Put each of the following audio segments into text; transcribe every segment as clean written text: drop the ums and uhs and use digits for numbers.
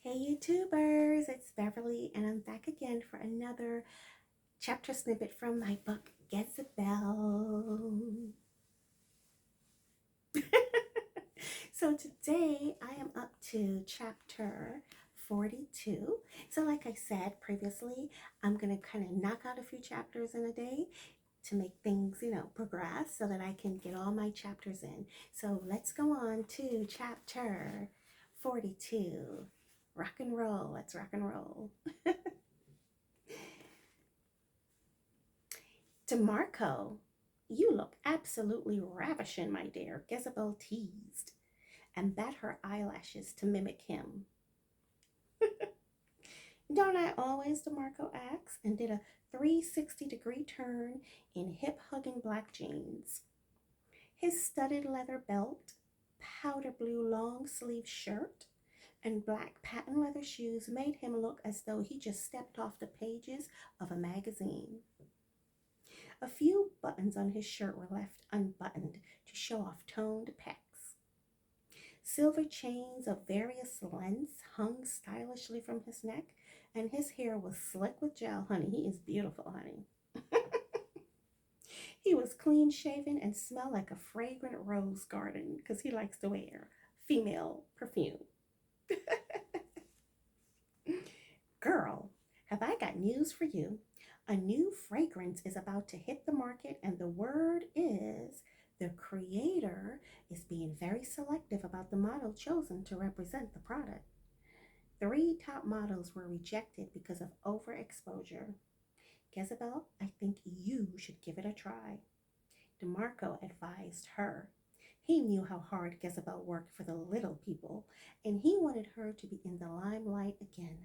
Hey YouTubers, it's Beverly and I'm back again for another chapter snippet from my book, Gezebel. So today I am up to chapter 42. So like I said previously, I'm going to kind of knock out a few chapters in a day to make things, progress so that I can get all my chapters in. So let's go on to chapter 42. Rock and roll. Let's rock and roll. DeMarco, you look absolutely ravishing, my dear, Gezebel teased, and bat her eyelashes to mimic him. Don't I always, DeMarco asked, and did a 360-degree turn in hip-hugging black jeans. His studded leather belt, powder blue long-sleeve shirt, and black patent leather shoes made him look as though he just stepped off the pages of a magazine. A few buttons on his shirt were left unbuttoned to show off toned pecs. Silver chains of various lengths hung stylishly from his neck, and his hair was slick with gel. Honey, he is beautiful, honey. He was clean shaven and smelled like a fragrant rose garden because he likes to wear female perfume. Girl, have I got news for you? A new fragrance is about to hit the market, and the word is the creator is being very selective about the model chosen to represent the product. 3 top models were rejected because of overexposure. Gezebel, I think you should give it a try. DeMarco advised her. He knew how hard Gezebel worked for the little people, and he wanted her to be in the limelight again.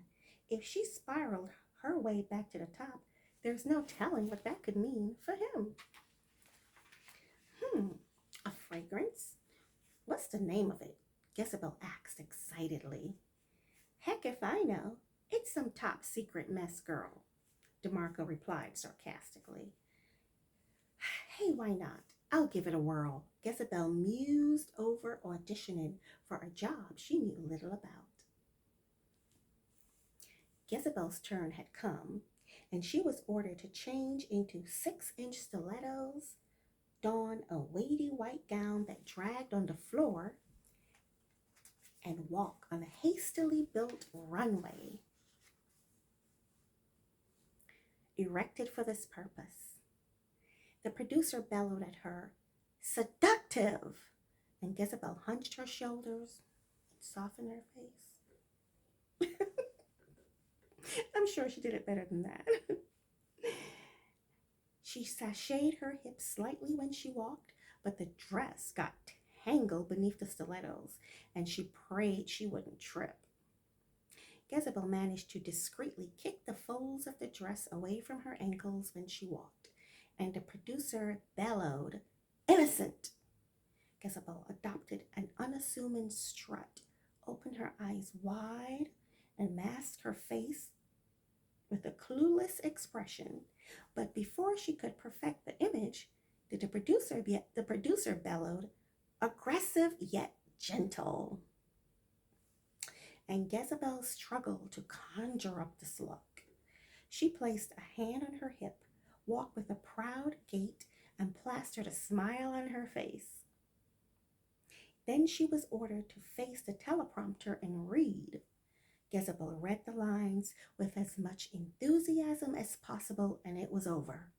If she spiraled her way back to the top, there's no telling what that could mean for him. A fragrance? What's the name of it? Gezebel asked excitedly. Heck if I know. It's some top secret mess, girl, DeMarco replied sarcastically. Hey, why not? I'll give it a whirl. Gezebel mused over auditioning for a job she knew little about. Gezebel's turn had come, and she was ordered to change into 6-inch stilettos, don a weighty white gown that dragged on the floor, and walk on a hastily built runway erected for this purpose. The producer bellowed at her, "Seductive!" And Gezebel hunched her shoulders and softened her face. I'm sure she did it better than that. She sashayed her hips slightly when she walked, but the dress got tangled beneath the stilettos, and she prayed she wouldn't trip. Gezebel managed to discreetly kick the folds of the dress away from her ankles when she walked, and the producer bellowed, "Innocent!" Gezebel adopted an unassuming strut, opened her eyes wide, and masked her face with a clueless expression. But before she could perfect the image, the producer bellowed, "Aggressive yet gentle." And Gezebel struggled to conjure up this look. She placed a hand on her hip, walked with a proud gait, and plastered a smile on her face. Then she was ordered to face the teleprompter and read. Gezebel read the lines with as much enthusiasm as possible, and it was over.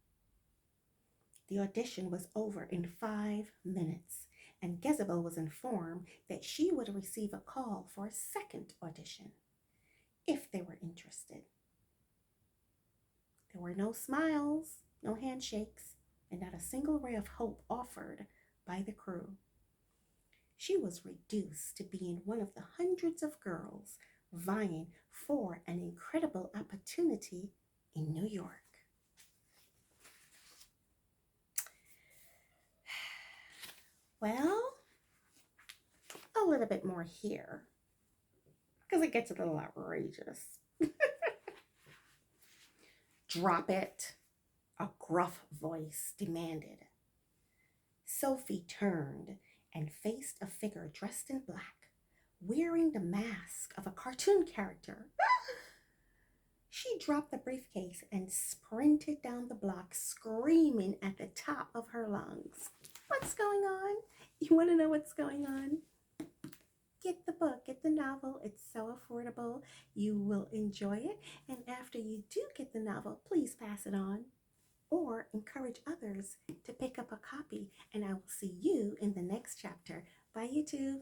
The audition was over in 5 minutes, and Gezebel was informed that she would receive a call for a second audition if they were interested. There were no smiles, no handshakes, and not a single ray of hope offered by the crew. She was reduced to being one of the hundreds of girls vying for an incredible opportunity in New York. Well, a little bit more here because it gets a little outrageous. Drop it, a gruff voice demanded. Sophie turned and faced a figure dressed in black, wearing the mask of a cartoon character. She dropped the briefcase and sprinted down the block, screaming at the top of her lungs. What's going on? You want to know what's going on? Get the book, get the novel. It's so affordable. You will enjoy it. And after you do get the novel, please pass it on or encourage others to pick up a copy. And I will see you in the next chapter. Bye, YouTube.